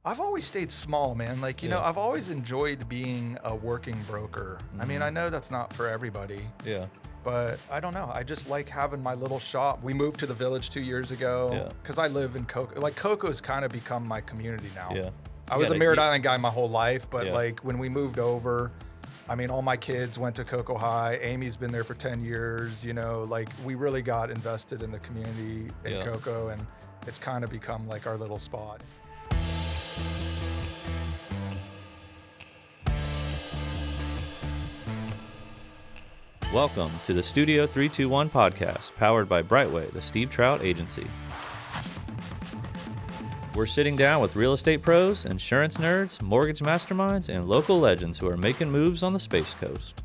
I've always stayed small, man. Like, I've always enjoyed being a working broker. I mean, I know that's not for everybody. Yeah. But I don't know. I just like having my little shop. We moved to the village 2 years ago because I live in Cocoa. Like, Cocoa's kind of become my community now. Yeah. I was a Merritt Island guy my whole life, but like when we moved over, I mean, all my kids went to Cocoa High. Amy's been there for 10 years. Like we really got invested in the community in Cocoa, and it's kind of become like our little spot. Welcome to the Studio 321 podcast, powered by Brightway, the Steve Trout Agency. We're sitting down with real estate pros, insurance nerds, mortgage masterminds, and local legends who are making moves on the Space Coast.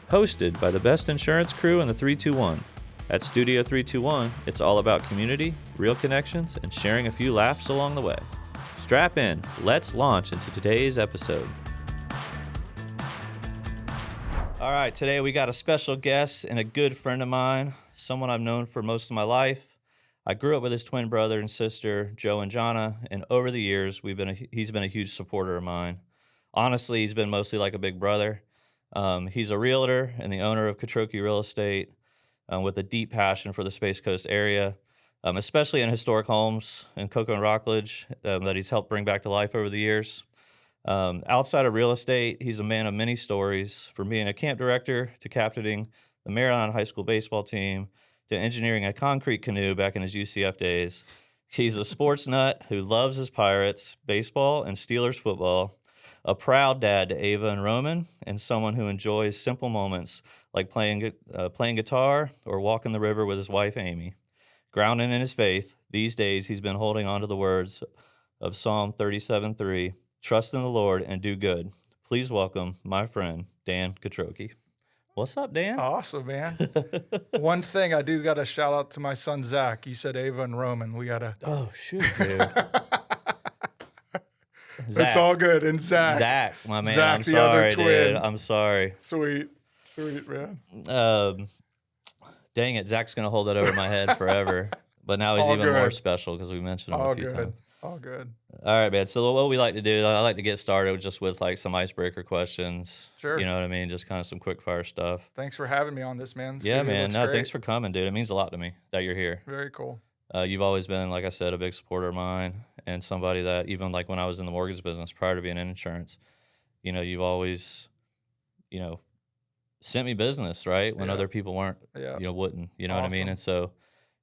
Hosted by the best insurance crew in the 321. At Studio 321, it's all about community, real connections, and sharing a few laughs along the way. Strap in, let's launch into today's episode. All right, today we got a special guest and a good friend of mine, someone I've known for most of my life. I grew up with his twin brother and sister, Joe and Jonna, and over the years, he's been a huge supporter of mine. Honestly, he's been mostly like a big brother. He's a realtor and the owner of Quattrocchi Real Estate with a deep passion for the Space Coast area, especially in historic homes in Cocoa and Rockledge that he's helped bring back to life over the years. Outside of real estate, he's a man of many stories, from being a camp director to captaining the Merritt Island High School baseball team to engineering a concrete canoe back in his UCF days. He's a sports nut who loves his Pirates, baseball, and Steelers football, a proud dad to Ava and Roman, and someone who enjoys simple moments like playing guitar or walking the river with his wife, Amy. Grounded in his faith, these days he's been holding on to the words of Psalm 37:3, trust in the Lord and do good. Please welcome my friend, Dan Quattrocchi. What's up, Dan? Awesome, man. One thing I do got to shout out to my son, Zach. You said Ava and Roman. We got to. Oh, shoot, dude. It's all good. And Zach. Zach, my man. Zach, I'm the sorry, other twin. dude. I'm sorry. Sweet, man. Dang it. Zach's going to hold that over my head forever. But now he's All even good. more special because we mentioned him a few times. All good. All right, man. So what we like to do, I like to get started just with like some icebreaker questions. Sure. You know what I mean? Just kind of some quick fire stuff. Thanks for having me on this, man. Yeah, Studio man. looks No, great. thanks for coming, dude. It means a lot to me that you're here. Very cool. You've always been, like I said, a big supporter of mine and somebody that even like when I was in the mortgage business prior to being in insurance, you've always, sent me business, right? When other people weren't, wouldn't, you know what I mean? And so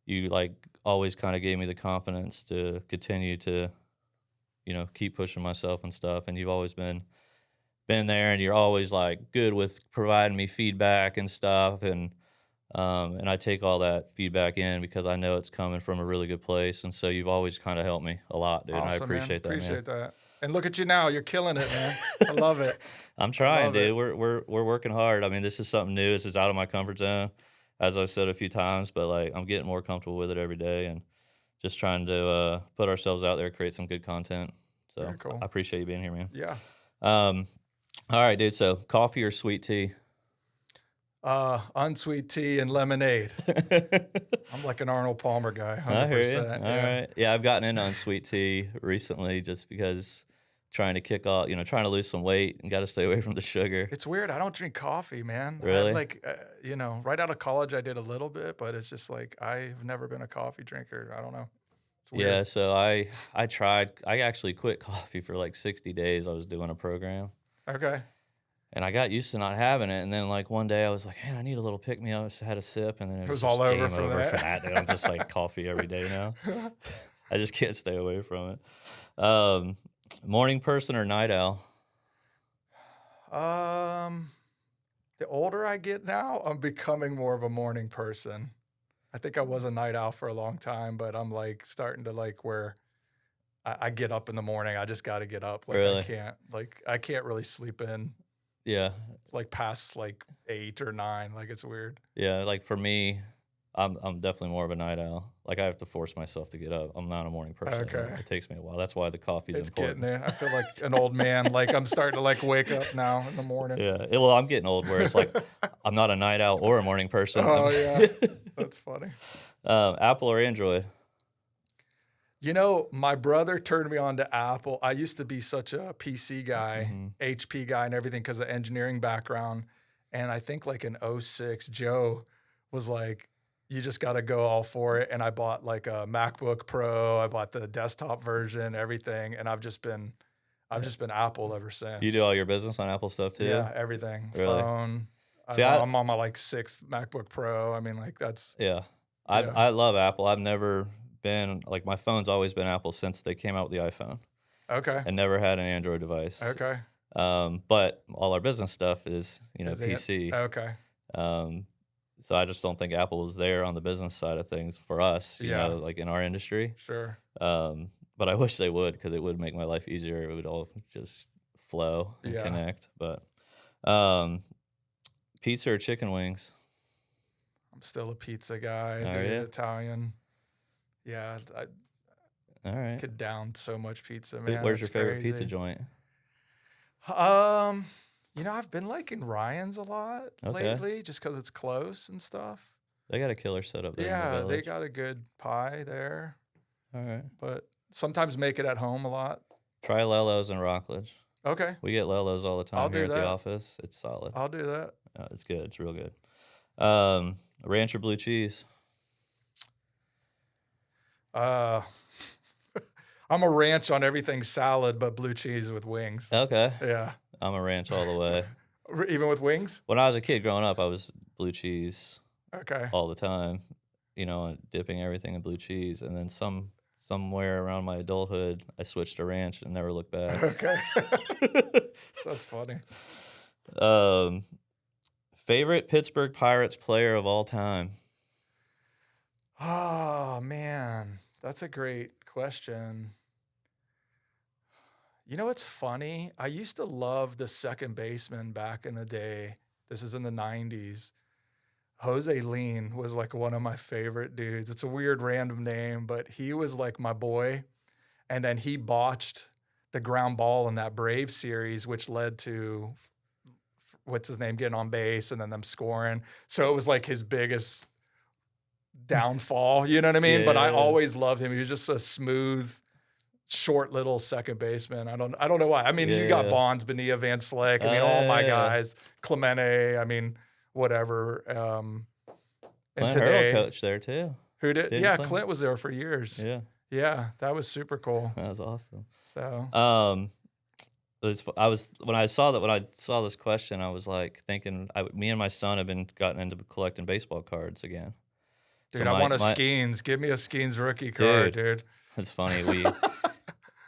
you like always kind of gave me the confidence to continue to, keep pushing myself and stuff. And you've always been there, and you're always like good with providing me feedback and stuff. And I take all that feedback in because I know it's coming from a really good place. And so you've always kind of helped me a lot, dude. Awesome, and I appreciate that, man. Appreciate that. And look at you now. You're killing it, man. I love it. I'm trying, dude. We're working hard. I mean, this is something new. This is out of my comfort zone, as I've said a few times, but like I'm getting more comfortable with it every day and just trying to put ourselves out there, create some good content. So Very cool. I appreciate you being here, man. Yeah. All right, dude. So coffee or sweet tea? Unsweet tea and lemonade. I'm like an Arnold Palmer guy, 100%. I hear you. All right. Yeah, I've gotten into unsweet tea recently just because trying to kick off, trying to lose some weight and got to stay away from the sugar. It's weird. I don't drink coffee, man. Really? Right out of college, I did a little bit, but it's just like I've never been a coffee drinker. I don't know. It's weird. Yeah, so I actually quit coffee for like 60 days. I was doing a program. Okay. And I got used to not having it. And then like one day I was like, man, I need a little pick-me-up. I had a sip and then it was all just over game from over that. for that. Dude. I'm just like coffee every day now. I just can't stay away from it. Morning person or night owl? The older I get now, I'm becoming more of a morning person. I think I was a night owl for a long time, but I'm like starting to like where I get up in the morning. I just got to get up. Like Really? I can't really sleep in Yeah. like past like 8 or 9. Like it's weird. Yeah, like for me, I'm definitely more of a night owl. Like I have to force myself to get up. I'm not a morning person. Okay. It takes me a while. That's why the coffee's It's important. getting there. I feel like an old man. Like I'm starting to like wake up now in the morning. Yeah. Well, I'm getting old where it's like I'm not a night owl or a morning person. Oh yeah, that's funny. Apple or Android? You know, my brother turned me on to Apple. I used to be such a PC guy, HP guy and everything because of engineering background. And I think like in '06, Joe was like, you just got to go all for it. And I bought like a MacBook Pro. I bought the desktop version, everything. And I've just been Apple ever since. You do all your business on Apple stuff too? Yeah, everything. Really? Phone. See, I'm on my like 6th MacBook Pro. I mean, like that's. Yeah. I love Apple. I've never been, like my phone's always been Apple since they came out with the iPhone. Okay. And never had an Android device. Okay. But all our business stuff is, PC. Okay. So I just don't think Apple was there on the business side of things for us, you know, like in our industry. Sure. But I wish they would, because it would make my life easier. It would all just flow and connect. But pizza or chicken wings? I'm still a pizza guy. Are you? Italian. Yeah, All right. Could down so much pizza, man. Where's your favorite pizza joint? You know, I've been liking Ryan's a lot lately, just because it's close and stuff. They got a killer setup there. Yeah, they got a good pie there. All right. But sometimes make it at home a lot. Try Lello's in Rockledge. Okay. We get Lello's all the time here at the office. It's solid. I'll do that. It's good. It's real good. Ranch or blue cheese? I'm a ranch on everything salad, but blue cheese with wings. Okay. Yeah. I'm a ranch all the way. Even with wings? When I was a kid growing up, I was blue cheese. Okay. All the time, dipping everything in blue cheese. And then somewhere around my adulthood, I switched to ranch and never looked back. Okay. That's funny. Favorite Pittsburgh Pirates player of all time? Oh, man. That's a great question. You know what's funny? I used to love the second baseman back in the day. This is in the 90s. Jose Lean was like one of my favorite dudes. It's a weird random name, but he was like my boy. And then he botched the ground ball in that Brave series, which led to, what's his name, getting on base and then them scoring. So it was like his biggest downfall, you know what I mean? Yeah. But I always loved him. He was just a smooth, short little second baseman. I don't know why. I mean, you got Bonds, Bonilla, Van Slyck. I mean, all my guys, Clemente. I mean, whatever. Clint Hurl coached there too. Who did? Yeah, Clint was there for years. Yeah, that was super cool. That was awesome. So, when I saw this question, I was like thinking, me and my son have gotten into collecting baseball cards again. Dude, so I want a Skeens. Give me a Skeens rookie card, dude. It's funny.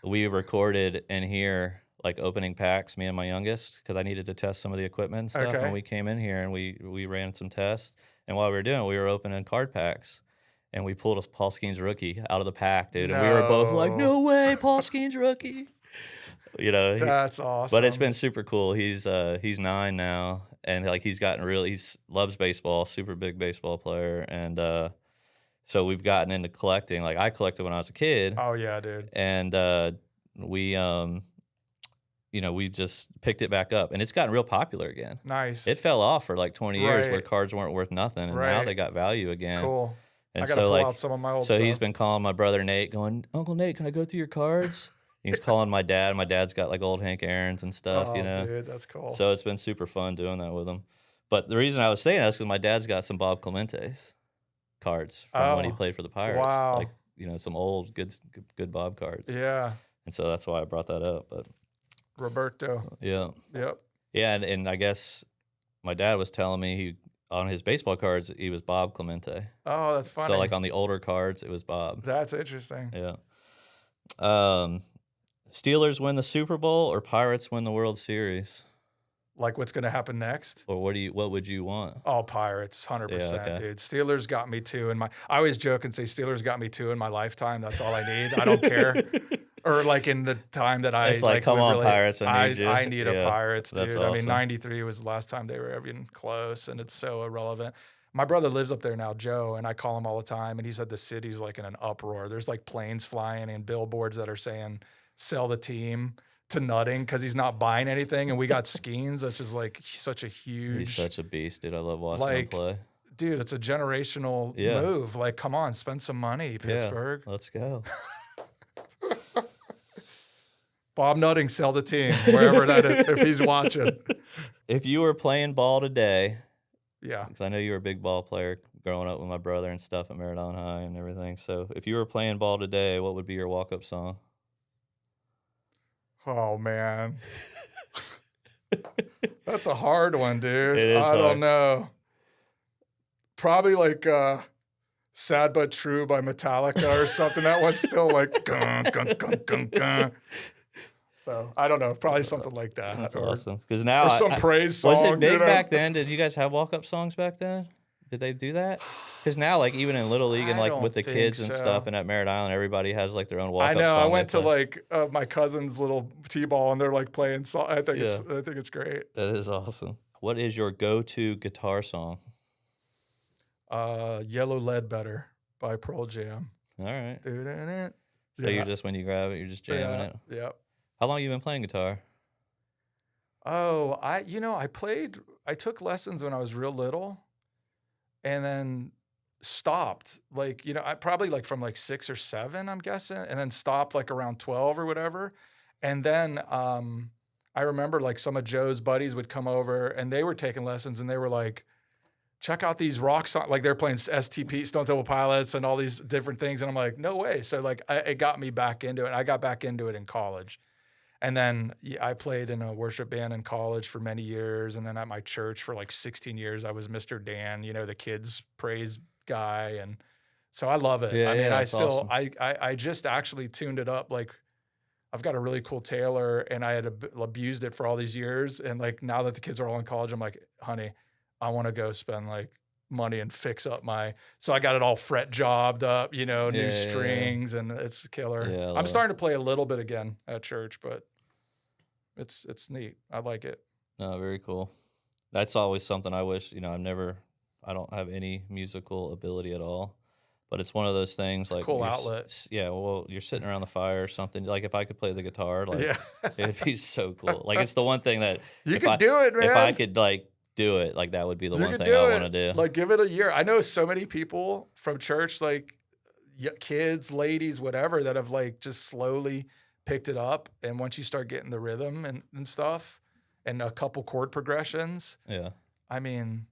We recorded in here, like opening packs, me and my youngest, because I needed to test some of the equipment and stuff. And we came in here and we ran some tests. And while we were doing it, we were opening card packs. And we pulled a Paul Skeens rookie out of the pack, dude. And we were both like, no way, Paul Skeens rookie. That's awesome. But it's been super cool. He's 9 now. And like he loves baseball, super big baseball player. And so we've gotten into collecting. Like I collected when I was a kid. Oh yeah, dude. And we just picked it back up, and it's gotten real popular again. Nice. It fell off for like 20 years where cards weren't worth nothing, and now they got value again. Cool. And I gotta pull out some of my old stuff. So he's been calling my brother Nate, going, Uncle Nate, can I go through your cards? He's calling my dad. My dad's got like old Hank Aaron's and stuff, dude, that's cool. So it's been super fun doing that with him. But the reason I was saying that is because my dad's got some Bob Clemente's cards from when he played for the Pirates. Wow. Like, some old good Bob cards. Yeah. And so that's why I brought that up. But Roberto. Yeah. Yep. Yeah, and I guess my dad was telling me on his baseball cards he was Bob Clemente. Oh, that's funny. So like on the older cards it was Bob. That's interesting. Yeah. Steelers win the Super Bowl or Pirates win the World Series? Like what's going to happen next? Or what would you want? Oh, Pirates, 100%, dude. Steelers got me 2 in my. I always joke and say Steelers got me 2 in my lifetime. That's all I need. I don't care. Or like in the time that I it's like come on, Pirates, I need you. I need a Pirates, dude. Awesome. I mean, 93 was the last time they were even close, and it's so irrelevant. My brother lives up there now, Joe, and I call him all the time, and he said the city's like in an uproar. There's like planes flying and billboards that are saying sell the team to nutting because he's not buying anything. And we got Skeens, which is like such a huge. He's such a beast, dude. I love watching him play. Dude, it's a generational move. Like, come on, spend some money, Pittsburgh. Yeah, let's go. Bob Nutting, sell the team, wherever that is, if he's watching. If you were playing ball today, Yeah. because I know you were a big ball player growing up with my brother and stuff at Merritt Island High and everything. So if you were playing ball today, what would be your walk-up song? Oh, man. That's a hard one, dude. It is I don't hard. know. Probably like Sad But True by Metallica or something. That one's still like, gun, gun, gun, gun, gun. So I don't know. Probably something like that. That's or, awesome. Because now or some praise song. Was it big you know? back then? Did you guys have walk-up songs back then? Did they do that? Because now, like, even in Little League and, like, with the kids and stuff and at Merritt Island, everybody has, like, their own walk-up song. I know. I went to, like, my cousin's little T-ball, and they're, like, playing song. I think it's great. That is awesome. What is your go-to guitar song? Yellow Ledbetter by Pearl Jam. All right. So you're just, when you grab it, you're just jamming it? Yeah. How long have you been playing guitar? Oh, I took lessons when I was real little and then stopped. Like, I probably like from like 6 or 7, I'm guessing, and then stopped like around 12 or whatever. And then I remember like some of Joe's buddies would come over and they were taking lessons and they were like, check out these rock songs. Like they're playing STP, Stone Temple Pilots and all these different things. And I'm like, no way. So like it got me back into it. I got back into it in college. And then I played in a worship band in college for many years. And then at my church for like 16 years, I was Mr. Dan, the kids praise guy. And so I love it. Yeah, I mean, awesome. I just actually tuned it up. Like I've got a really cool Taylor and I had abused it for all these years. And like, now that the kids are all in college, I'm like, honey, I want to go spend like money and fix up so I got it all fret jobbed up, new strings and it's killer. Yeah, I'm starting to play a little bit again at church, but it's neat. I like it. No, very cool. That's always something I wish, I don't have any musical ability at all, but it's one of those things like cool outlet. Yeah. Well, you're sitting around the fire or something. Like if I could play the guitar, like it'd be so cool. Like it's the one thing that you could do it, man. If I could like do it, like that would be the one thing I want to do. Like give it a year. I know so many people from church, like kids, ladies, whatever, that have like just slowly picked it up. And once you start getting the rhythm and stuff and a couple chord progressions, I mean,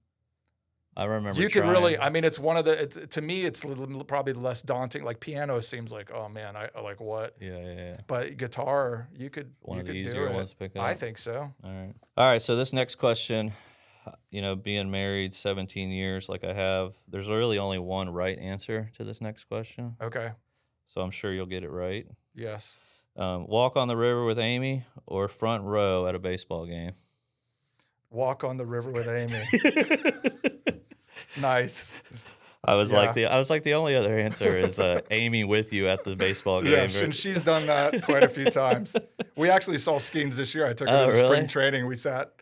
I remember you can really, I mean, it's one of to me, it's probably less daunting. Like piano seems like, oh man, I like what? Yeah. But guitar, you could one of the do easier it. ones to pick up. I think so. All right. So this next question, being married 17 years like I have, there's really only one right answer to this next question. Okay. So I'm sure you'll get it right. Yes. Walk on the river with Amy or front row at a baseball game? Walk on the river with Amy. Nice. I was like the only other answer is Amy with you at the baseball game. Yeah, and she's done that quite a few times. We actually saw Skeens this year. I took her to spring training. We sat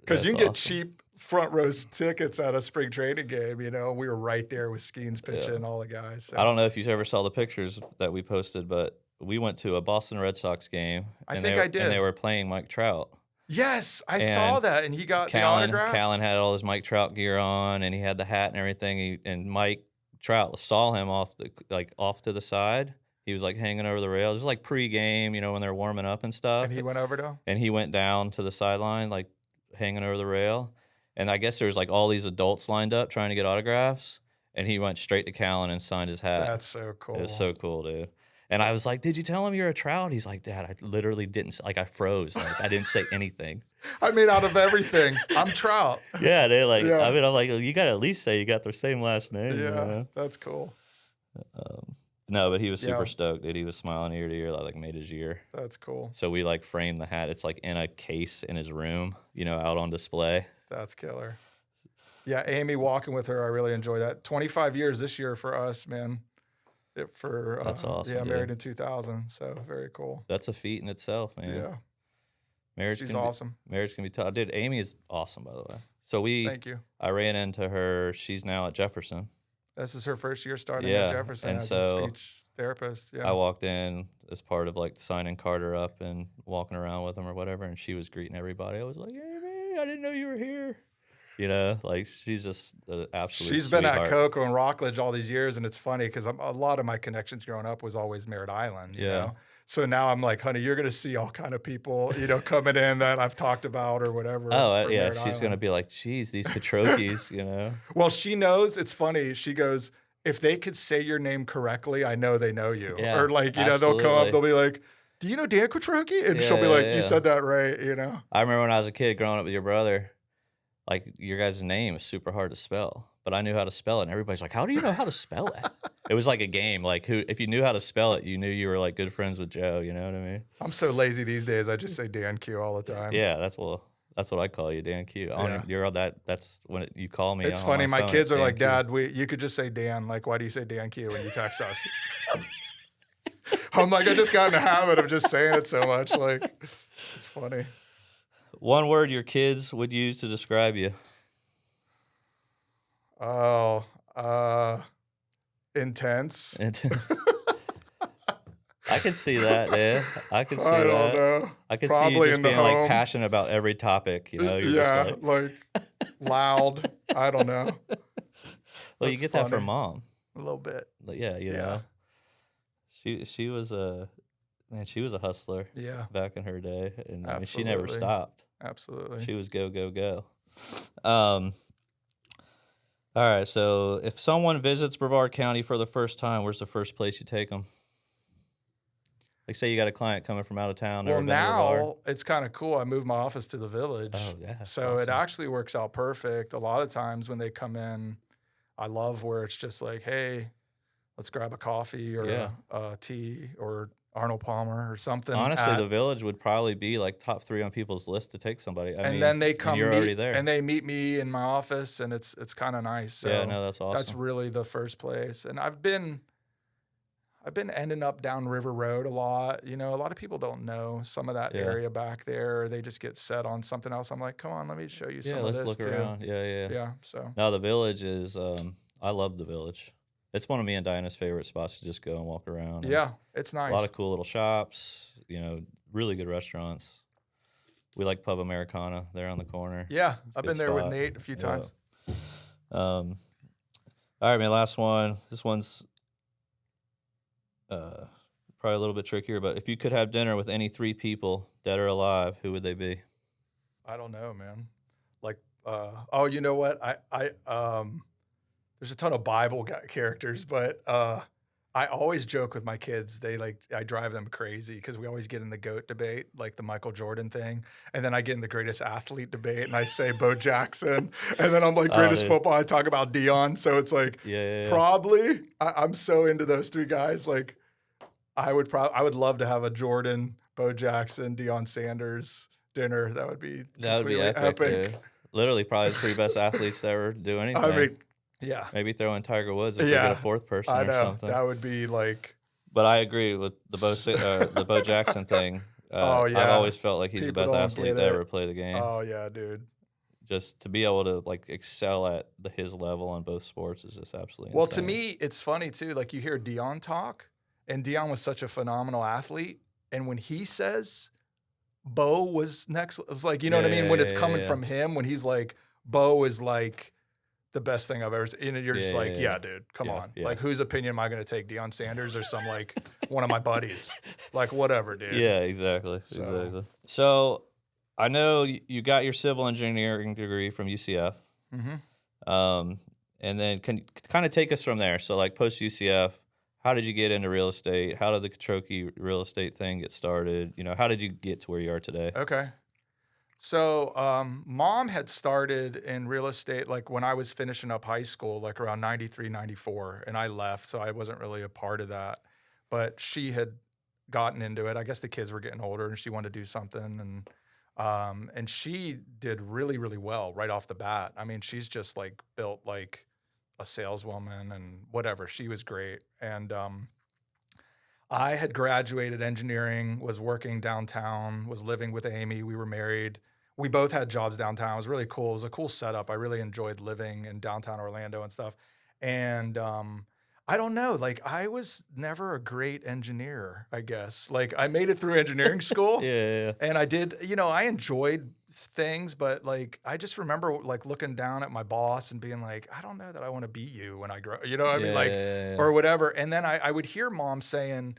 because you can get cheap front row tickets at a spring training game. We were right there with Skeens pitching and all the guys. So. I don't know if you ever saw the pictures that we posted, but we went to a Boston Red Sox game. I think I did. And they were playing Mike Trout. Yes, I saw that, and he got the autograph. Callan had all his Mike Trout gear on, and he had the hat and everything. And Mike Trout saw him off to the side. He was like hanging over the rail. It was like pre-game, when they're warming up and stuff. And he went over to him? And he went down to the sideline, like hanging over the rail. And I guess there was like all these adults lined up trying to get autographs. And he went straight to Callan and signed his hat. That's so cool. It was so cool, dude. And I was like, did you tell him you're a Trout? He's like, Dad, I literally didn't. Like, I froze. Like, I didn't say anything. I mean, out of everything, I'm Trout. Yeah, they like, I mean, I'm like, you got to at least say you got their same last name. Yeah, that's cool. No, but he was super stoked, dude. He was smiling ear to ear. That like made his year. That's cool. So we like framed the hat. It's like in a case in his room, out on display. That's killer. Yeah, Amy, walking with her, I really enjoy that. 25 years this year for us, man. That's awesome. Yeah, married in 2000, so very cool. That's a feat in itself, man. Yeah. She's awesome. Marriage can be tough. Dude, Amy is awesome, by the way. So Thank you. I ran into her. She's now at Jefferson. This is her first year starting at Jefferson as a speech therapist. Yeah. I walked in as part of like signing Carter up and walking around with him or whatever, and she was greeting everybody. I was like, Amy, I didn't know you were here. Like she's just an absolute She's been sweetheart. at Cocoa and Rockledge all these years, and it's funny because a lot of my connections growing up was always Merritt Island. You know? So now I'm like, honey, you're going to see all kind of people, you know, coming in that I've talked about or whatever. Oh, yeah. She's going to be like, geez, these Quattrocchis, you know? Well, she knows. It's funny. She goes, if they could say your name correctly, I know they know you. Yeah, or like, you know, they'll come up, they'll be like, do you know Dan Quattrocchi? And she'll be like, you said that right, you know? I remember when I was a kid growing up with your brother, like your guys' name is super hard to spell, but I knew how to spell it. And everybody's like, how do you know how to spell it? It was like a game. Like if you knew how to spell it, you knew you were like good friends with Joe. You know what I mean? I'm so lazy these days. I just say Dan Q all the time. Yeah, that's what I call you, Dan Q. Yeah. You're all that. That's when you call me. It's funny. My kids are like, Dad, you could just say Dan. Like, why do you say Dan Q when you text us? I'm like, I just got in the habit of just saying it so much. Like, it's funny. One word your kids would use to describe you. Oh, intense. I can see that, yeah. I can see I that. don't know. I can Probably see you just in the being like home. passionate about every topic, you know? You're Yeah, just like loud. I don't know. Well, you get that from mom. A little bit. Yeah, you know. She was a hustler. Yeah. Back in her day, and I mean, she Absolutely. never stopped. Absolutely. She was go. All right, so if someone visits Brevard County for the first time, where's the first place you take them? Like, say you got a client coming from out of town. Well, now it's kind of cool. I moved my office to the Village. Oh, yeah. So it actually works out perfect. A lot of times when they come in, I love where it's just like, hey, let's grab a coffee or a tea or Arnold Palmer or something. Honestly, the Village would probably be like top 3 on people's list to take somebody. I mean, then they come, you're already there, and they meet me in my office, and it's kind of nice. So yeah, no, that's awesome. That's really the first place. And I've been ending up down River Road a lot. You know, a lot of people don't know some of that area back there. They just get set on something else. I'm like, come on, let me show you some of this. Yeah, let's look around. Yeah. Yeah. So no, the Village is. I love the Village. It's one of me and Diana's favorite spots to just go and walk around. Yeah, it's nice. A lot of cool little shops, you know, really good restaurants. We like Pub Americana there on the corner. Yeah, I've been there with Nate a few times. All right, man, last one. This one's probably a little bit trickier, but if you could have dinner with any 3 people, dead or alive, who would they be? I don't know, man. Like, oh, you know what? There's a ton of Bible characters, but I always joke with my kids. I drive them crazy because we always get in the GOAT debate, like the Michael Jordan thing. And then I get in the greatest athlete debate and I say Bo Jackson. And then I'm like, greatest football, I talk about Dion. So it's like, probably, I'm so into those 3 guys. Like, I would love to have a Jordan, Bo Jackson, Deion Sanders dinner. That would be epic. Dude. Literally probably the 3 best athletes to ever do anything. I mean, yeah. Maybe throw in Tiger Woods if we get a 4th person I know. or something. That would be like. But I agree with the Bo Jackson thing. I've always felt like he's the best athlete to ever play the game. Oh, yeah, dude. Just to be able to like excel at his level on both sports is just absolutely Well, insane. to me, it's funny too. Like you hear Dion talk, and Dion was such a phenomenal athlete. And when he says Bo was next, it's like, you know what I mean? When it's coming from him, when he's like, Bo is like the best thing I've ever seen. And you're just like, dude, come on. Yeah. Like, whose opinion am I going to take? Deion Sanders or some like one of my buddies? Like, whatever, dude. Yeah, exactly. So I know you got your civil engineering degree from UCF. Mm-hmm. And then can kind of take us from there. So like post UCF, how did you get into real estate? How did the Quattrocchi real estate thing get started? You know, how did you get to where you are today? Okay. So mom had started in real estate like when I was finishing up high school, like around 93, 94, and I left, so I wasn't really a part of that. But she had gotten into it. I guess the kids were getting older and she wanted to do something. And she did really, really well right off the bat. I mean, she's just like built like a saleswoman and whatever. She was great. And I had graduated engineering, was working downtown, was living with Amy. We were married. We both had jobs downtown. It was really cool. It was a cool setup. I really enjoyed living in downtown Orlando and stuff. And I don't know, like I was never a great engineer, I guess. Like I made it through engineering school. Yeah. And I did, you know, I enjoyed things, but like I just remember like looking down at my boss and being like, I don't know that I want to be you when I grow, you know what I mean? Like, or whatever. And then I would hear mom saying,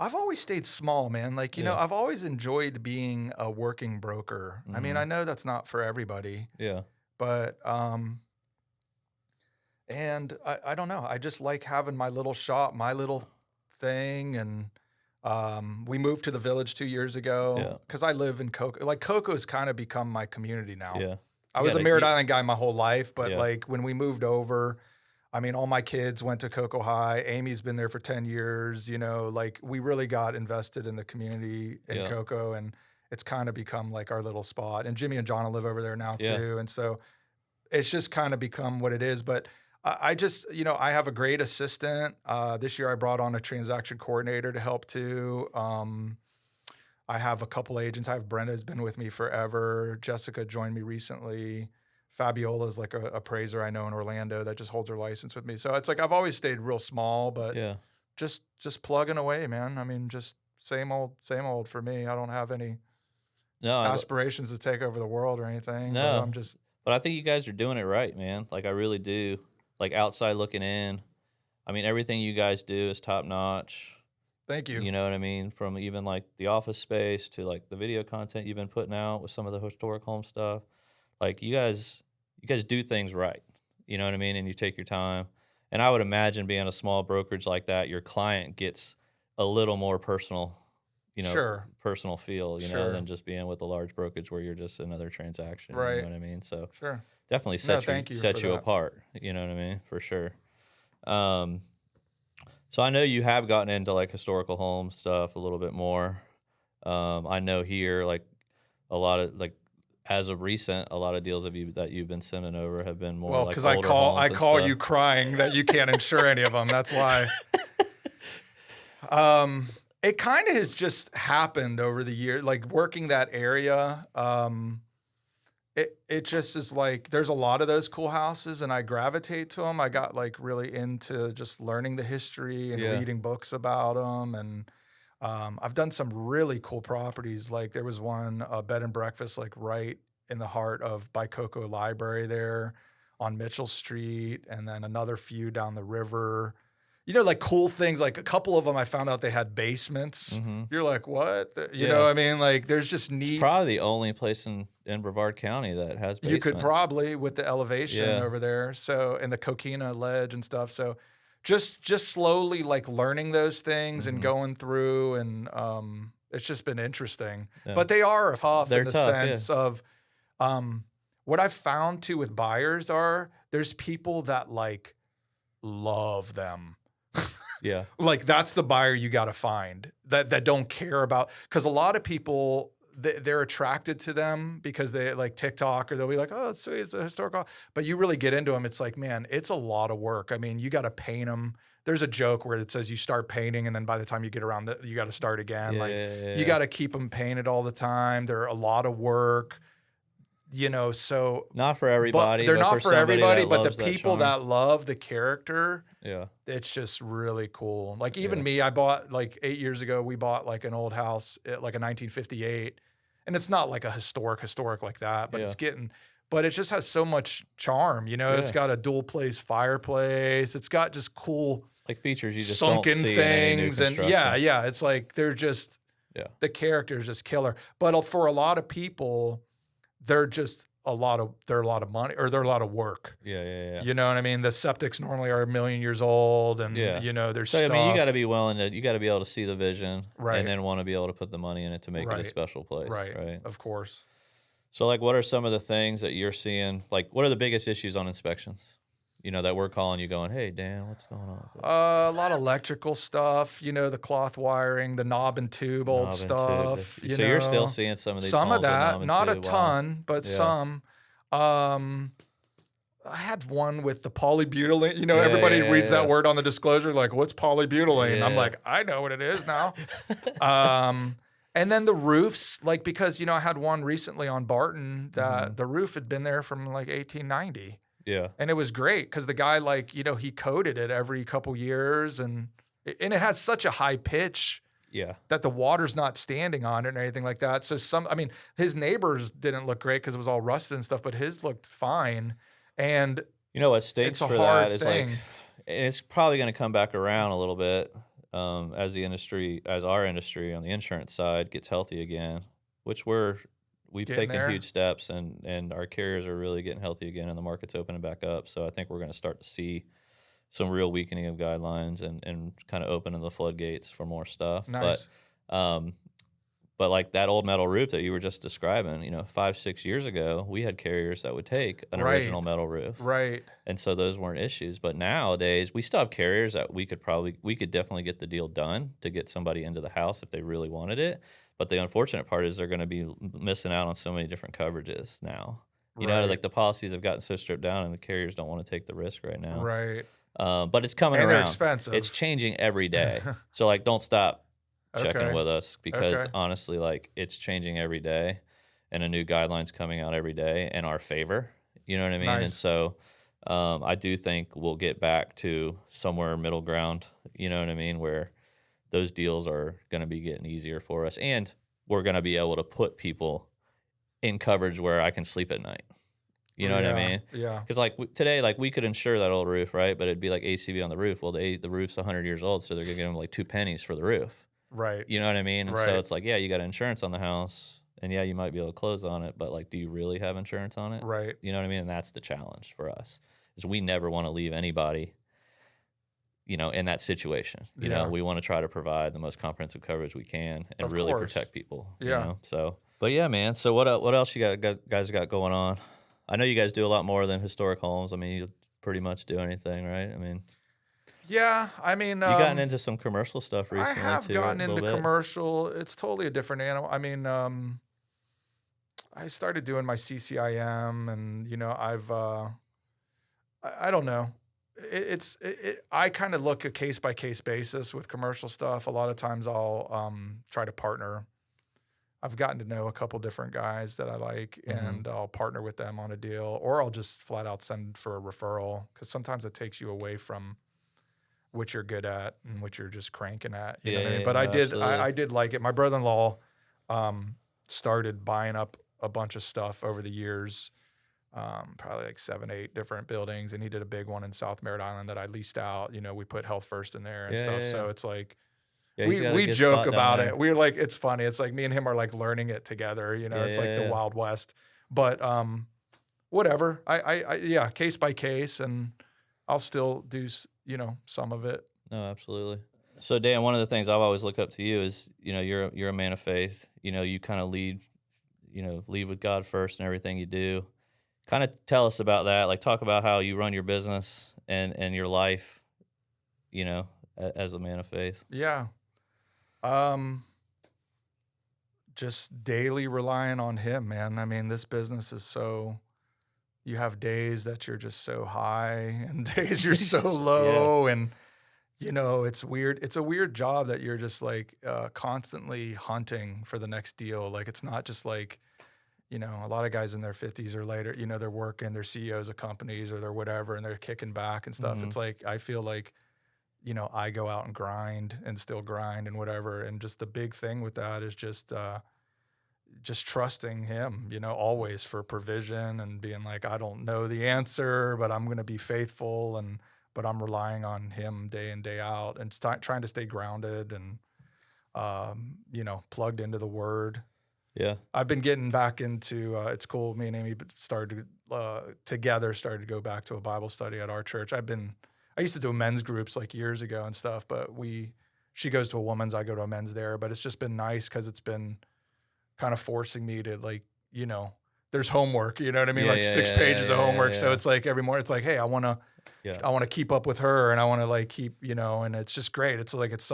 I've always stayed small, man. Like, you know, Yeah. I've always enjoyed being a working broker. I mean, I know that's not for everybody, Yeah. but and I don't know. I just like having my little shop, my little thing. And we moved to the village 2 years ago Yeah. because I live in Cocoa. Like Cocoa's kind of become my community now. Yeah. I was a gotta Merritt eat- Island guy my whole life, but Yeah. like when we moved over, I mean, all my kids went to Cocoa High. Amy's been there for 10 years, you know, like we really got invested in the community in Yeah. Cocoa, and it's kind of become like our little spot. And Jimmy and Jonna live over there now Yeah. too. And so it's just kind of become what it is. But I just, you know, I have a great assistant. This year I brought on a transaction coordinator to help too. I have a couple agents. I have Brenda has been with me forever. Jessica joined me recently. Fabiola is like a appraiser I know in Orlando that just holds her license with me. So it's like I've always stayed real small, but Yeah. just plugging away, man. I mean, just same old for me. I don't have any No, aspirations to take over the world or anything. No. But I'm just but I think you guys are doing it right, man. Like, I really do. Like, outside looking in, I mean, everything you guys do is top notch. thank you. You know what I mean? From even like the office space to like the video content you've been putting out with some of the historic home stuff. Like, you guys do things right. You know what I mean? And you take your time. And I would imagine being a small brokerage like that, your client gets a little more personal, you know, Sure. personal feel, you know, Sure. than just being with a large brokerage where you're just another transaction. Right. You know what I mean? So Sure. definitely thank you set for you that. apart. You know what I mean? For sure. So I know you have gotten into like historical home stuff a little bit more. I know here, like a lot of like as of recent, a lot of deals that you've been sending over have been more Well, like because I older call homes and you stuff. crying that you can't insure any of them. That's why. It kind of has just happened over the year, like working that area. It just is like there's a lot of those cool houses, and I gravitate to them. I got like really into just learning the history and Yeah. reading books about them, and I've done some really cool properties. Like there was one bed and breakfast like right in the heart of by Cocoa Library there on Mitchell Street, and then another few down the river. You know, like cool things, like a couple of them I found out they had basements. Mhm. You're like, what? You Yeah. know what I mean? Like there's just It's neat. probably the only place in Brevard County that has basements. You could probably with the elevation Yeah. over there. So, and the Coquina ledge and stuff. So just slowly like learning those things and Mhm. going through, and it's just been interesting. Yeah. But they are tough They're in the tough, sense of what I've found too with buyers are there's people that like love them. Yeah. Like that's the buyer you got to find that don't care about, because a lot of people they're attracted to them because they like TikTok, or they'll be like, oh, it's sweet, it's a historical, but you really get into them, it's like, man, it's a lot of work. I mean, you got to paint them. There's a joke where it says you start painting and then by the time you get around you got to start again. Yeah. You got to keep them painted all the time. They're a lot of work, you know, so Not for everybody. they're but not for somebody everybody, that but the loves people charm. that love the character, Yeah. it's just really cool. Like even Yeah. me, I bought like 8 years ago, we bought like an old house, like a 1958, and it's not like a historic like that, but Yeah. but it just has so much charm. You know, it's Yeah. got a dual place fireplace. It's got just cool Like features you just sunken don't see in any new things. And construction. yeah. It's like, they're just, Yeah. the character's just killer. But for a lot of people, they're a lot of money, or they're a lot of work. Yeah. You know what I mean? The septics normally are 1,000,000 years old, and Yeah. you know, there's So stuff. I mean, you got to be willing to. You got to be able to see the vision, Right. and then want to be able to put the money in it to make it a Right. special place, right? Of course. So, like, what are some of the things that you're seeing? Like, what are the biggest issues on inspections? You know, that we're calling you, going, "Hey, Dan, what's going on with that?" A lot of electrical stuff, you know, the cloth wiring, the knob and tube, old Knob and tube. stuff. So you're still seeing some of these. some homes of with that, knob and not a tube. Wow. ton, but Yeah. some. I had one with the polybutylene. You know, Yeah, everybody yeah, reads yeah. that word on the disclosure, like, what's polybutylene? I'm Yeah. like, I know what it is now. And then the roofs, like, because, you know, I had one recently on Barton that the roof had been there from like 1890. Yeah. And it was great because the guy, like, you know, he coated it every couple years, and it has such a high pitch Yeah. that the water's not standing on it or anything like that. So his neighbors didn't look great because it was all rusted and stuff, but his looked fine. And You know what stinks it's a for hard that is thing. like, and it's probably going to come back around a little bit. as our industry on the insurance side gets healthy again, which we've taken huge steps, and our carriers are really getting healthy again, and the market's opening back up. So I think we're going to start to see some real weakening of guidelines and kind of opening the floodgates for more stuff. Nice. But like that old metal roof that you were just describing, 5-6 years ago, we had carriers that would take an original metal roof. Right. And so those weren't issues. But nowadays, we still have carriers that we could definitely get the deal done to get somebody into the house if they really wanted it. But the unfortunate part is they're going to be missing out on so many different coverages now. Like the policies have gotten so stripped down, and the carriers don't want to take the risk right now. Right. But it's coming around. And they're expensive. It's changing every day. So like, don't stop checking with us, because honestly, like, it's changing every day, and a new guideline's coming out every day in our favor. You know what I mean? Nice. And so I do think we'll get back to somewhere middle ground, you know what I mean, where those deals are going to be getting easier for us, and we're going to be able to put people in coverage where I can sleep at night. You know what I mean? Yeah. Because like today, like we could insure that old roof, right? But it'd be like ACV on the roof. Well, the roof's 100 years old, so they're going to give them like 2 pennies for the roof. Right. You know what I mean? And right. So it's like, yeah, you got insurance on the house, and yeah, you might be able to close on it, but like, do you really have insurance on it? Right. You know what I mean? And that's the challenge for us, is we never want to leave anybody, in that situation. You know, we want to try to provide the most comprehensive coverage we can and of really course. Protect people. Yeah. So, but yeah, man. So what else you guys got going on? I know you guys do a lot more than historic homes. I mean, you pretty much do anything, right? I mean. Yeah, I mean, you've gotten into some commercial stuff recently. I have gotten into commercial. It's totally a different animal. I mean, I started doing my CCIM, and I've, I don't know. I kind of look a case by case basis with commercial stuff. A lot of times I'll try to partner. I've gotten to know a couple different guys that I like, and I'll partner with them on a deal, or I'll just flat out send for a referral, because sometimes it takes you away from what you're good at and what you're just cranking at. You know what I mean? But I did like it. My brother-in-law started buying up a bunch of stuff over the years, probably like 7-8 different buildings, and he did a big one in South Merritt Island that I leased out. We put Health First in there and stuff. So it's like, we joke about it. We're like, it's funny. It's like me and him are like learning it together. It's like the Wild West. But whatever. I case by case, and I'll still do some of it. No, absolutely. So Dan, one of the things I've always looked up to you is, you're a man of faith. You kind of lead with God first in everything you do. Kind of tell us about that. Like, talk about how you run your business and your life, as a man of faith. Yeah. Just daily relying on him, man. I mean, this business is you have days that you're just so high and days you're so low. And, it's weird. It's a weird job that you're just like constantly hunting for the next deal. Like, it's not just like, a lot of guys in their 50s or later, they're working, they're CEOs of companies or they're whatever, and they're kicking back and stuff. It's like, I feel like, I go out and grind and still grind and whatever. And just the big thing with that is just trusting him, always for provision, and being like, I don't know the answer, but I'm going to be faithful, but I'm relying on him day in, day out, and trying to stay grounded and, plugged into the word. Yeah. I've been getting back into, it's cool. Me and Amy started to go back to a Bible study at our church. I used to do men's groups like years ago and stuff, but she goes to a woman's, I go to a men's there, but it's just been nice, because it's been kind of forcing me to, like, there's homework, you know what I mean? 6 pages of homework. So it's like every morning it's like, hey, I want to keep up with her, and I want to like keep, and it's just great. It's like, it's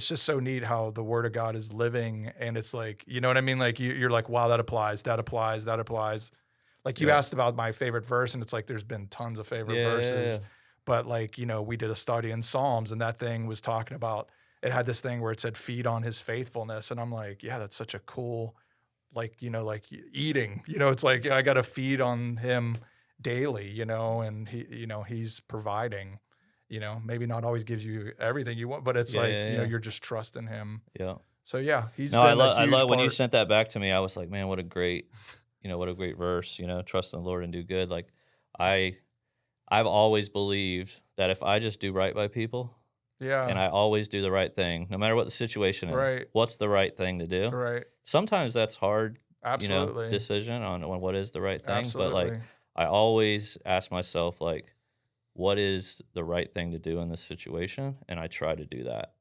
just so neat how the word of God is living. And it's like, you know what I mean? Like you're like, wow, that applies. Like you asked about my favorite verse, and it's like, there's been tons of favorite verses, but like, we did a study in Psalms, and that thing was talking about, it had this thing where it said, feed on his faithfulness. And I'm like, yeah, that's such a cool, like, like eating, it's like, I got to feed on him daily, and he, he's providing, maybe not always gives you everything you want, but it's you're just trusting him. Yeah. So yeah, I love when you sent that back to me. I was like, man, what a great verse, trust in the Lord and do good. Like I've always believed that if I just do right by people, Yeah. And I always do the right thing, no matter what the situation is. Right. What's the right thing to do? Right. Sometimes that's hard, Absolutely. decision on what is the right thing. But Absolutely. I always ask myself, what is the right thing to do in this situation? And I try to do that.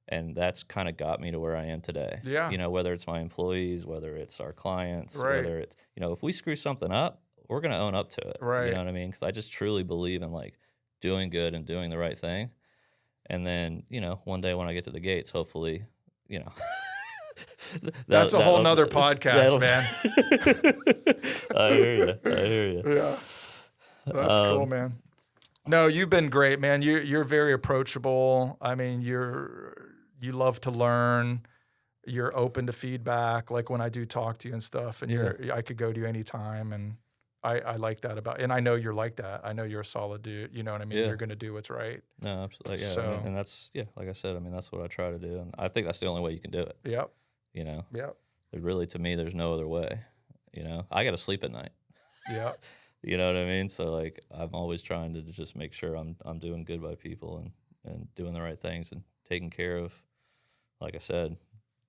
And that's kind of got me to where I am today. Yeah. Whether it's my employees, whether it's our clients, Right. whether it's, if we screw something up, we're going to own up to it. Right. You know what I mean? Because I just truly believe in doing good and doing the right thing. And then, one day when I get to the gates, hopefully, that's a whole nother podcast, man. I hear you. Yeah. That's cool, man. No, you've been great, man. You're very approachable. I mean, you love to learn. You're open to feedback. Like when I do talk to you and stuff, and I could go to you anytime, and I like that and I know you're like that. I know you're a solid dude. You know what I mean? Yeah. You're going to do what's right. No, absolutely. Yeah. So, and that's, like I said, I mean, that's what I try to do. And I think that's the only way you can do it. Yep. Yep. Really, to me, there's no other way. I got to sleep at night. Yep. You know what I mean? So I'm always trying to just make sure I'm doing good by people and doing the right things and taking care of, like I said,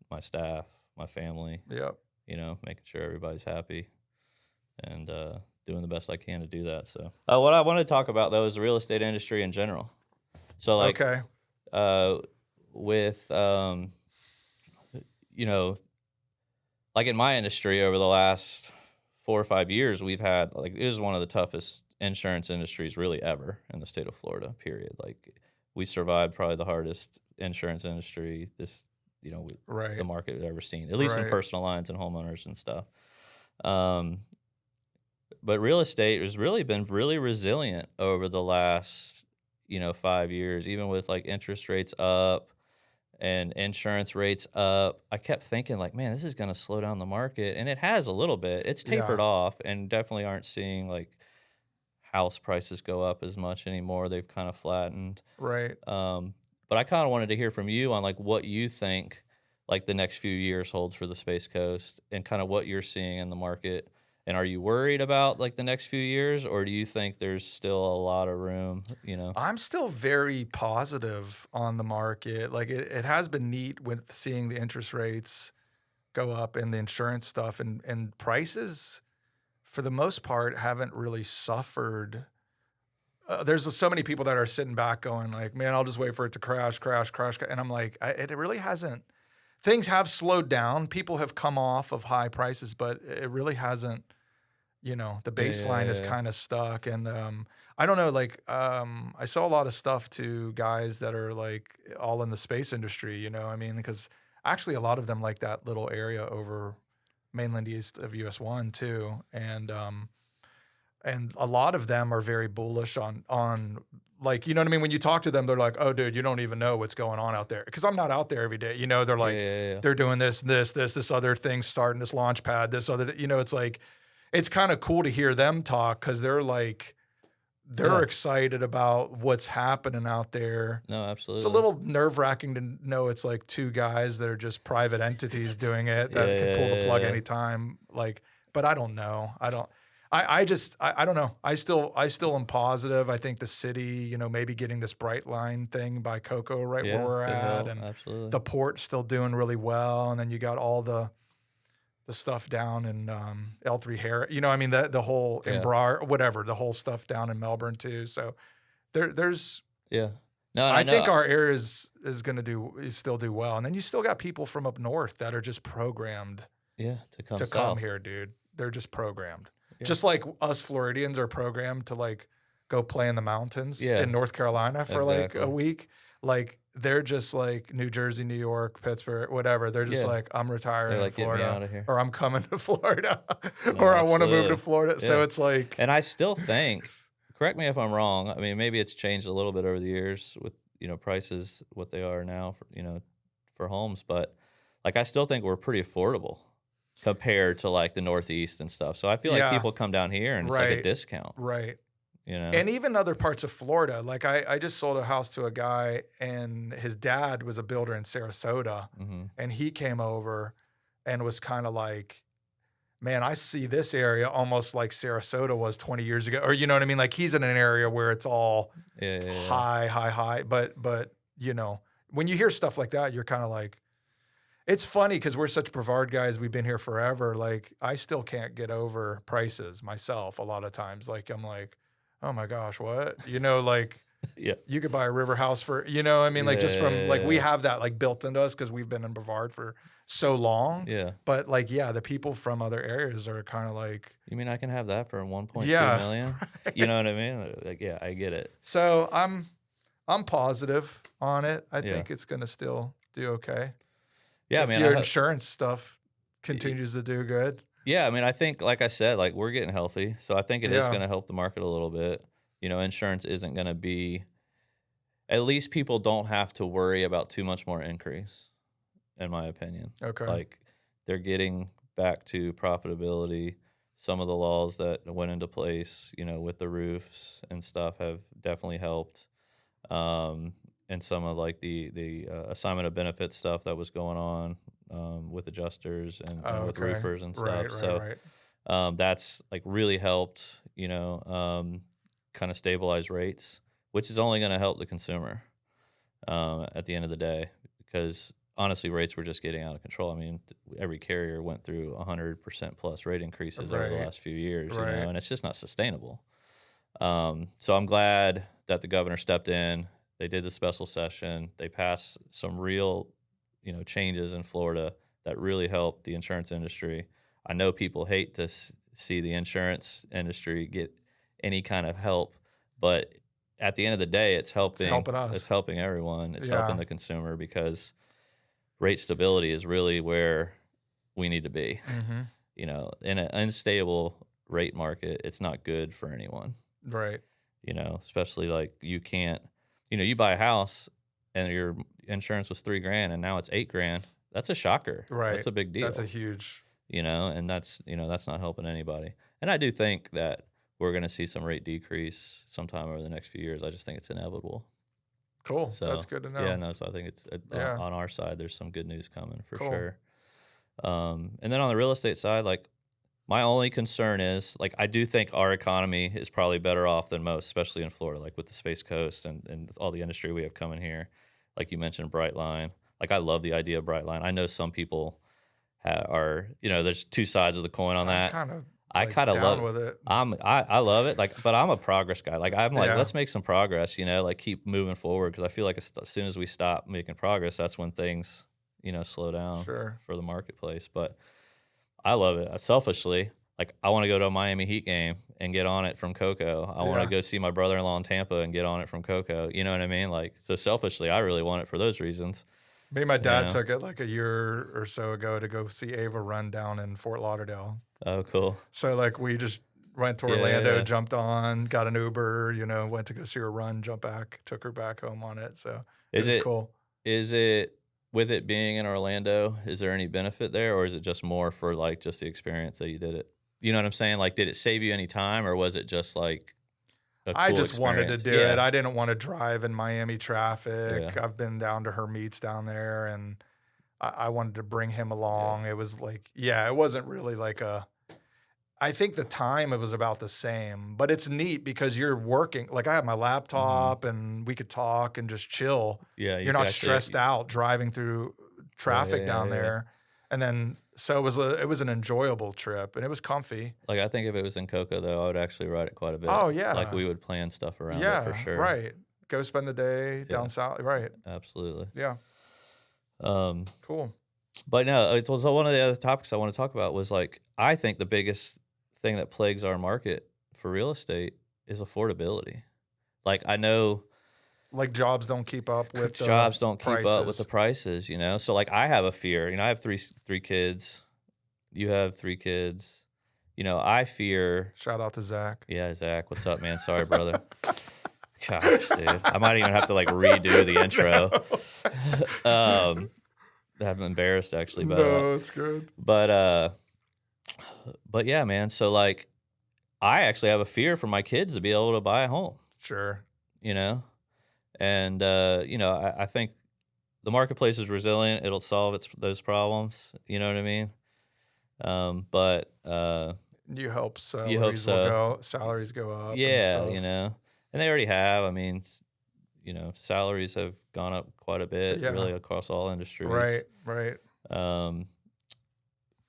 my staff, my family. Yep. Making sure everybody's happy and doing the best I can to do that. So what I want to talk about though is the real estate industry in general. So okay. With in my industry over the last 4 or 5 years, we've had it is one of the toughest insurance industries really ever in the state of Florida, period. We survived probably the hardest insurance industry right. the market had ever seen, at least in personal lines and homeowners and stuff. But real estate has really been really resilient over the last 5 years, even with interest rates up and insurance rates up. I kept thinking man, this is going to slow down the market. And it has a little bit. It's tapered off, and definitely aren't seeing house prices go up as much anymore. They've kind of flattened. Right. But I kind of wanted to hear from you on what you think the next few years holds for the Space Coast and kind of what you're seeing in the market. And are you worried about the next few years, or do you think there's still a lot of room, I'm still very positive on the market. It has been neat with seeing the interest rates go up and the insurance stuff, and prices for the most part haven't really suffered. There's so many people that are sitting back going man, I'll just wait for it to crash. And I'm it really hasn't. Things have slowed down. People have come off of high prices, but it really hasn't. The baseline is kind of stuck. And I don't know, I saw a lot of stuff to guys that are all in the space industry, because actually a lot of them like that little area over mainland east of US 1 too. And a lot of them are very bullish on you know what I mean? When you talk to them, they're like, oh, dude, you don't even know what's going on out there. Because I'm not out there every day. They're they're doing this other thing, starting this launch pad, this other, it's it's kind of cool to hear them talk because they're excited about what's happening out there. No, absolutely. It's a little nerve-wracking to know it's two guys that are just private entities doing it that can pull the plug anytime. But I don't know. I don't know. I still am positive. I think the city, maybe getting this Bright Line thing by Cocoa where we're at, and absolutely. The port's still doing really well. And then you got all the stuff down in L3 Harris, the whole Embrar, whatever, the whole stuff down in Melbourne too. So there's no, I think our area is going to still do well. And then you still got people from up north that are just programmed to come here, dude. They're just programmed. Yeah. Just like us Floridians are programmed to go play in the mountains in North Carolina for a week. They're just New Jersey, New York, Pittsburgh, whatever. They're just I'm retiring in Florida, get me out of here. Or I'm coming to Florida, or I want to move to Florida. Yeah. So it's and I still think, correct me if I'm wrong. I mean, maybe it's changed a little bit over the years with prices what they are now for for homes, but I still think we're pretty affordable compared to the Northeast and stuff. So I feel people come down here and it's a discount, right? And even other parts of Florida. I just sold a house to a guy, and his dad was a builder in Sarasota, and he came over and was kind of man, I see this area almost like Sarasota was 20 years ago. Or you know what I mean? He's in an area where it's all high, but you know, when you hear stuff like that, you're kind of like, it's funny because we're such Brevard guys. We've been here forever. Like, I still can't get over prices myself a lot of times. Like, I'm like, oh my gosh, what? You know, like, Yeah. you could buy a river house for, you know, I mean, like just from like, we Yeah. have that like built into us because we've been in Brevard for so long. Yeah. But like, yeah, the people from other areas are kind of like, You mean I can have that for 1.2 Yeah. million? You know what I mean? Like, yeah, I get it. so I'm positive on it. I Yeah. think it's going to still do okay. Yeah, if man. your insurance stuff continues to do good. Yeah, I mean, I think, like I said, like we're getting healthy, so I think it is Yeah. going to help the market a little bit. You know, insurance isn't going to be. At least people don't have to worry about too much more increase, in my opinion. Okay. Like they're getting back to profitability. Some of the laws that went into place, you know, with the roofs and stuff have definitely helped. And some of like the assignment of benefits stuff that was going on with adjusters and with roofers and stuff. Right. That's like really helped, you know, kind of stabilize rates, which is only going to help the consumer at the end of the day, because honestly, rates were just getting out of control. I mean, every carrier went through 100% plus rate increases over the last few years, you know, and it's just not sustainable. So I'm glad that the governor stepped in. They did the special session. They passed some real, you know, changes in Florida that really helped the insurance industry. I know people hate to see the insurance industry get any kind of help, but at the end of the day, it's helping. It's helping us. It's helping everyone. It's helping the consumer, because rate stability is really where we need to be. Mm-hmm. You know, in an unstable rate market, it's not good for anyone. Right. You know, especially like you can't, you know, you buy a house and your insurance was $3,000 and now it's $8,000. That's a shocker. Right. That's a big deal. That's a huge, you know, and that's, you know, that's not helping anybody. And I do think that we're going to see some rate decrease sometime over the next few years. I just think it's inevitable. cool. So That's good to know. Yeah, no, so I think it's on our side, there's some good news coming for sure. And then on the real estate side, like my only concern is, like, I do think our economy is probably better off than most, especially in Florida, like with the Space Coast and all the industry we have coming here. Like you mentioned, Brightline. Like I love the idea of Brightline. I know some people are, you know, there's two sides of the coin on that. I kind of love with it. I love it. Like, but I'm a progress guy. Like I'm like, let's make some progress, you know, like keep moving forward. Cause I feel like as soon as we stop making progress, that's when things, you know, slow down for the marketplace. But I love it. Selfishly, like I want to go to a Miami Heat game and get on it from Cocoa. I want to go see my brother-in-law in Tampa and get on it from Cocoa. You know what I mean? Like, so selfishly, I really want it for those reasons. Me and my dad took it like a year or so ago to go see Ava run down in Fort Lauderdale. Oh, cool. So like we just went to Orlando, jumped on, got an Uber, you know, went to go see her run, jump back, took her back home on it. So it was cool. Is it, with it being in Orlando, is there any benefit there, or is it just more for like just the experience that you did it? You know what I'm saying? Like, did it save you any time, or was it just like a cool I just wanted to do it. I didn't want to drive in Miami traffic. I've been down to her meets down there, and I wanted to bring him along. It was like, it wasn't really like I think the time it was about the same, but it's neat because you're working. Like I have my laptop and we could talk and just chill. Yeah. You're not stressed out driving through traffic down there. And then, so it was an enjoyable trip and it was comfy. Like I think if it was in Cocoa though, I would actually ride it quite a bit. Oh yeah. Like we would plan stuff around it for sure. Right. Go spend the day down south. Right. Absolutely. Yeah. Cool. But no, so one of the other topics I want to talk about was like, I think the biggest thing that plagues our market for real estate is affordability. Like I know, like jobs don't keep up with the prices, you know? So like I have a fear, you know, I have three kids, you have 3 kids, you know, I fear. Shout out to Zach. Yeah. Zach, what's up, man? Sorry, brother. Gosh, dude, I might even have to like redo the intro. I'm embarrassed actually, but no, it's good. But yeah, man. So like, I actually have a fear for my kids to be able to buy a home. Sure. You know, and you know, I think the marketplace is resilient. It'll solve those problems. You know what I mean? But you hope salaries will go up. Yeah, you know, and they already have. I mean, salaries have gone up quite a bit, really across all industries. Right.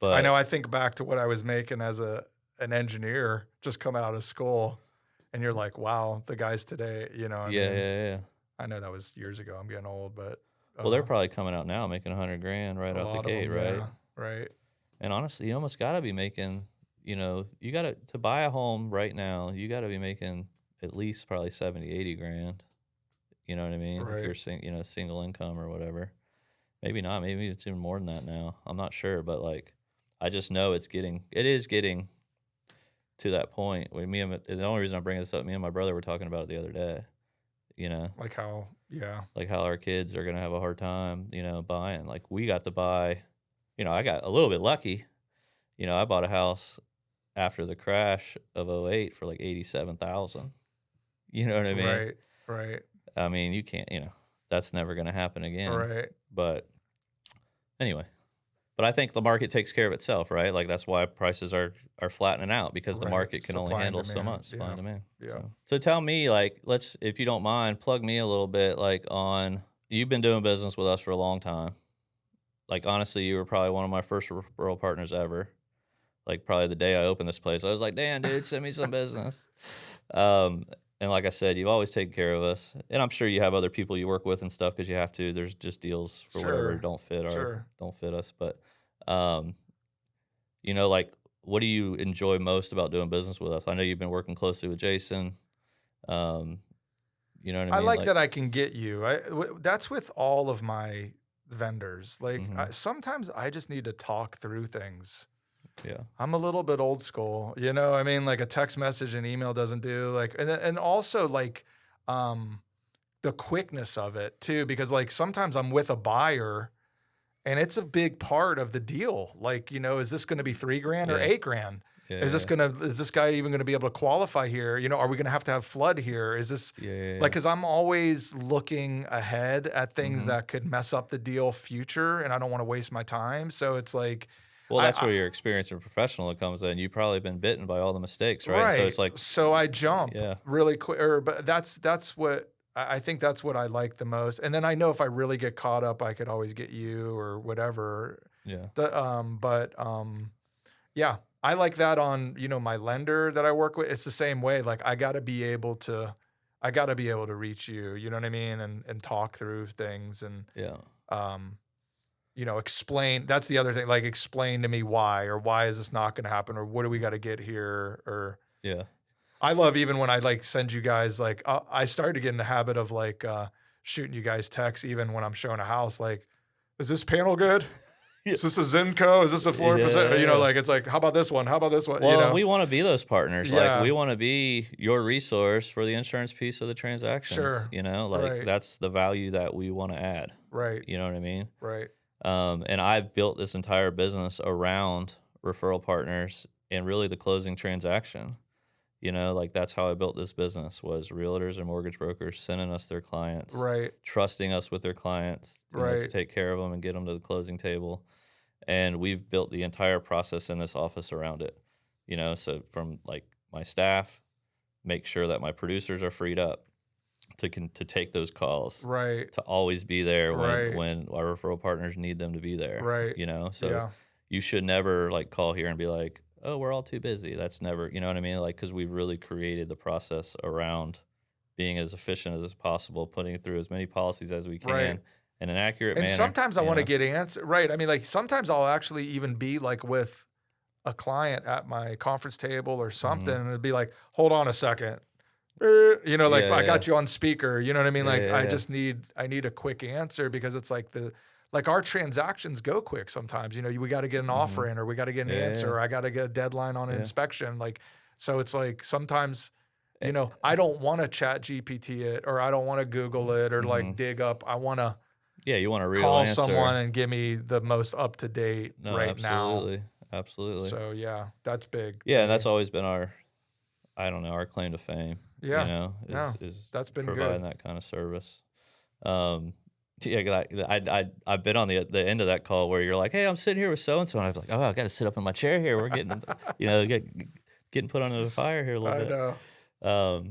But I know I think back to what I was making as an engineer just coming out of school, and you're like, wow, the guys today, yeah. I know that was years ago. I'm getting old, but Well, they're probably coming out now making $100,000 right out the gate, right? Yeah, right. And honestly, you almost got to be making, you got to buy a home right now. You got to be making at least probably 70, 80 grand. You know what I mean? Right. If you're single income or whatever. Maybe not. Maybe it's even more than that now. I'm not sure, but like, I just know it is getting to that point. The only reason I bring this up, me and my brother were talking about it the other day. Like how our kids are gonna have a hard time, buying. Like we got to buy, I got a little bit lucky. I bought a house after the crash of 2008 for like $87,000. You know what I mean? Right. I mean, you can't, that's never gonna happen again. Right. But anyway. But I think the market takes care of itself, right? Like that's why prices are flattening out, because the market can only handle so much supply and demand. Yeah. So tell me, like, if you don't mind, plug me a little bit, like you've been doing business with us for a long time. Like honestly, you were probably one of my first referral partners ever. Like probably the day I opened this place, I was like, "Damn, dude, send me some business." And like I said, you've always taken care of us, and I'm sure you have other people you work with and stuff because you have to. There's just deals for whatever don't fit us. But, like, what do you enjoy most about doing business with us? I know you've been working closely with Jason. You know what I mean? I like that I can get you. That's with all of my vendors. Like sometimes I just need to talk through things. Yeah, I'm a little bit old school, I mean, like a text message and email doesn't do, like, and also like, the quickness of it too, because like sometimes I'm with a buyer and it's a big part of the deal. Like, is this going to be $3,000 or $8,000? Is this guy even going to be able to qualify here? Are we going to have flood here? Is this like, cause I'm always looking ahead at things that could mess up the deal future, and I don't want to waste my time. So it's like, well, that's where your experience and professional comes in. You've probably been bitten by all the mistakes, right? So it's like, so I jump really quick. But that's what I think. That's what I like the most. And then I know if I really get caught up, I could always get you or whatever. Yeah. Yeah, I like that on my lender that I work with. It's the same way. Like I got to be able to reach you. You know what I mean? And talk through things and explain. That's the other thing. Like, explain to me why is this not going to happen, or what do we got to get here? Or I love even when I like send you guys, like, I started to get in the habit of like shooting you guys texts even when I'm showing a house. Like, is this panel good? Is this a Zenco? Is this a 4%? Like, it's like, how about this one? How about this one? Well, we want to be those partners. Like, we want to be your resource for the insurance piece of the transactions. Sure. That's the value that we want to add. Right. You know what I mean? Right. And I've built this entire business around referral partners and really the closing transaction. That's how I built this business, was realtors and mortgage brokers sending us their clients, trusting us with their clients to take care of them and get them to the closing table. And we've built the entire process in this office around it. So from like my staff, make sure that my producers are freed up to take those calls, to always be there when our referral partners need them to be there, so you should never like call here and be like, oh, we're all too busy. That's never, you know what I mean? Like, because we've really created the process around being as efficient as possible, putting it through as many policies as we can in an accurate manner. And sometimes I want to get answer. I mean, like sometimes I'll actually even be like with a client at my conference table or something, and it'd be like, hold on a second. I got you on speaker, you know what I mean? Like, I need a quick answer, because it's like our transactions go quick sometimes, we got to get an offer in, or we got to get an answer, or I got to get a deadline on an inspection. Like, so it's like, sometimes, I don't want to chat GPT it, or I don't want to Google it, or like dig up. I want to, you want to call someone and give me the most up to date now. Absolutely. So that's big. Yeah. And that's always been our claim to fame. Is that's been providing good. That kind of service. I've been on the end of that call where you're like, hey, I'm sitting here with so and so, and I was like, oh, I got to sit up in my chair here. We're getting, getting put under the fire here a little bit. I know.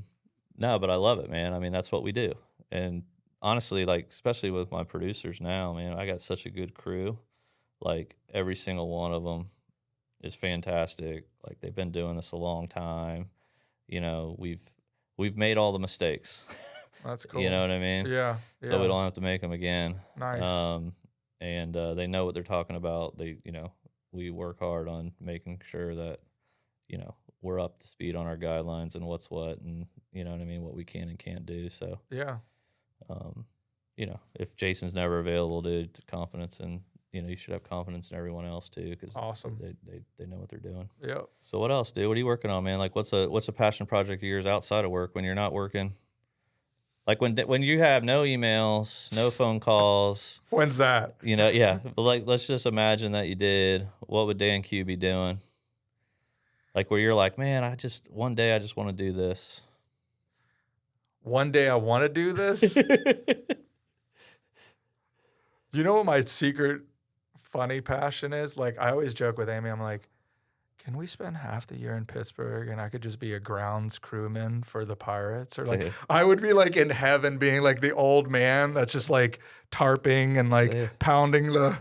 No, but I love it, man. I mean, that's what we do, and honestly, like, especially with my producers now, man, I got such a good crew. Like, every single one of them is fantastic. Like, they've been doing this a long time. You know, we've made all the mistakes. That's cool. You know what I mean? Yeah. So we don't have to make them again. Nice. And they know what they're talking about. They, you know, we work hard on making sure that, you know, we're up to speed on our guidelines and what's what, and you know what I mean, what we can and can't do. So yeah. You know, if Jason's never available, dude, confidence, and you know, you should have confidence in everyone else too, because awesome. They know what they're doing. Yep. So what else, dude? What are you working on, man? Like, what's a passion project of yours outside of work when you're not working? Like when you have no emails, no phone calls. When's that? You know, yeah. But like, let's just imagine that you did. What would Dan Q be doing? Like where you're like, man, one day I just want to do this. One day I want to do this. You know what my secret funny passion is? Like, I always joke with Amy, I'm like, can we spend half the year in Pittsburgh and I could just be a grounds crewman for the Pirates? Or like, I would be like in heaven being like the old man that's just like tarping and like pounding the,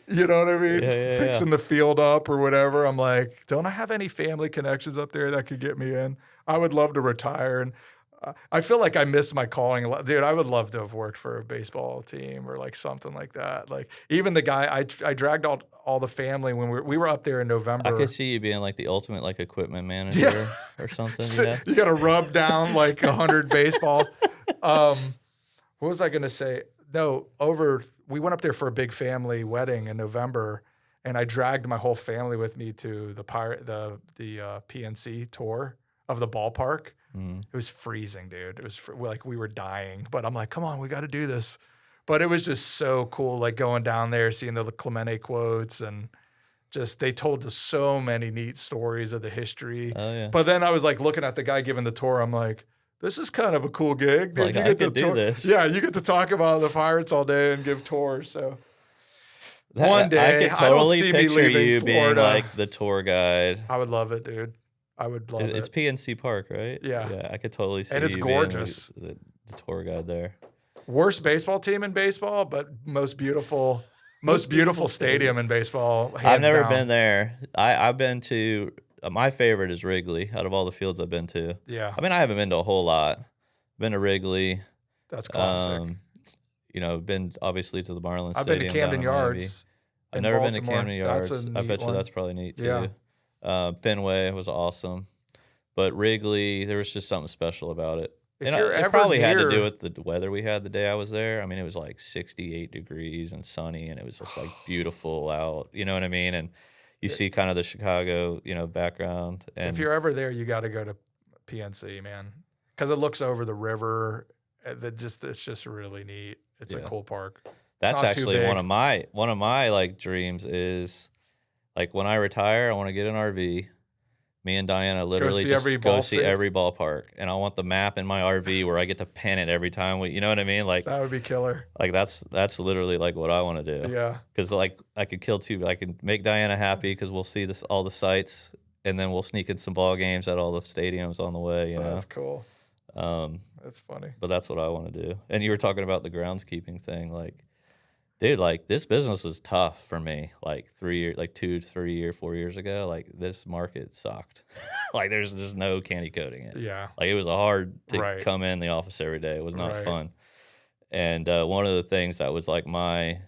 you know what I mean? Fixing the field up or whatever. I'm like, don't I have any family connections up there that could get me in? I would love to retire. And I feel like I miss my calling a lot. Dude, I would love to have worked for a baseball team or like something like that. Like even the guy, I dragged all the family when we were up there in November. I could see you being like the ultimate like equipment manager or something. So you got to rub down like 100 baseballs. What was I going to say? No, we went up there for a big family wedding in November, and I dragged my whole family with me to the PNC tour of the ballpark. It was freezing, dude. It was like we were dying, but I'm like, come on, we got to do this. But it was just so cool, like going down there, seeing the Clemente quotes, and just they told us so many neat stories of the history. Oh, yeah. But then I was like looking at the guy giving the tour. I'm like, this is kind of a cool gig. Dude. Like, you I could do this. Yeah, you get to talk about the Pirates all day and give tours. So one day, I could totally don't see me picture leaving you Florida. being like the tour guide. I would love it, dude. I would love it. It's PNC Park, right? Yeah. Yeah, I could totally see and it's you gorgeous. being the tour guide there. Worst baseball team in baseball, but most beautiful stadium in baseball. I've never down. been there. I've been to my favorite is Wrigley out of all the fields I've been to. Yeah. I mean, I haven't been to a whole lot. Been to Wrigley. That's classic. You know, been obviously to the Marlins I've Stadium. been to Camden Yards. I've never Baltimore. been to Camden Yards. I bet you that's probably neat too. Yeah. Fenway was awesome. But Wrigley, there was just something special about it. It probably had to do with the weather we had the day I was there. I mean, it was like 68 degrees and sunny, and it was just like beautiful out. You know what I mean? And you see kind of the Chicago, you know, background. And if you're ever there, you got to go to PNC, man, because it looks over the river. It's just really neat. It's a cool park. That's actually one of my like dreams is like when I retire, I want to get an RV. Me and Diana literally go see every ballpark, and I want the map in my RV where I get to pin it every time you know what I mean? Like that would be killer. Like that's literally like what I want to do. Yeah. Because like I could kill two. I could make Diana happy because we'll see all the sights, and then we'll sneak in some ball games at all the stadiums on the way. You know, that's cool. That's funny. But that's what I want to do. And you were talking about the groundskeeping thing, like. Dude, like this business was tough for me. Like 2, 3 or 4 years ago, like this market sucked. Like there's just no candy coating it. Yeah. Like it was hard to come in the office every day. It was not fun. And one of the things that was like my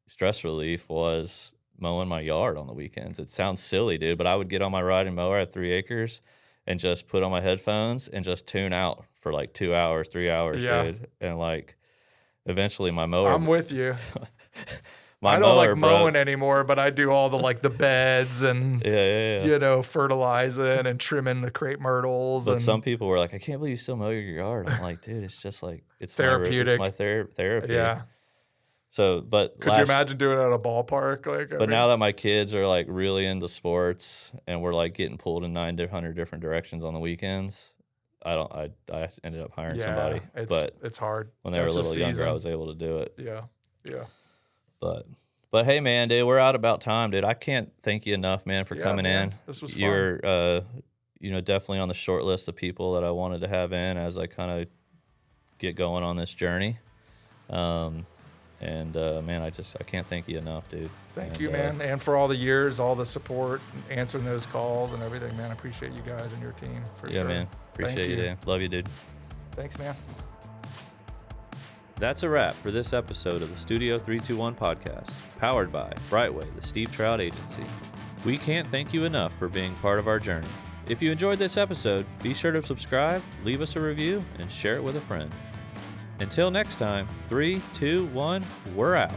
stress relief was mowing my yard on the weekends. It sounds silly, dude, but I would get on my riding mower at 3 acres and just put on my headphones and just tune out for like 2 hours, 3 hours, dude. And like eventually my mower. I'm with you. I don't like mowing anymore, but I do all the beds and you know, fertilizing and trimming the crepe myrtles. But some people were like, I can't believe you still mow your yard. I'm like, dude, it's just like it's therapeutic. It's my therapy. Yeah. So, but could you imagine doing it at a ballpark? But now that my kids are like really into sports and we're like getting pulled in 900 different directions on the weekends, I ended up hiring somebody. But it's hard. When they were a little younger, I was able to do it. Yeah. Yeah. But hey, man, dude, we're out about time, dude. I can't thank you enough, man, for coming in. This was fun. You're, you know, definitely on the short list of people that I wanted to have in as I kind of get going on this journey. Man, I can't thank you enough, dude. Thank you, man. And for all the years, all the support, answering those calls and everything, man. I appreciate you guys and your team for sure. Yeah, man. Appreciate you, Dan. Love you, dude. Thanks, man. That's a wrap for this episode of the Studio 321 podcast, powered by Brightway, the Steve Trout Agency. We can't thank you enough for being part of our journey. If you enjoyed this episode, be sure to subscribe, leave us a review, and share it with a friend. Until next time, 3, 2, 1, we're out.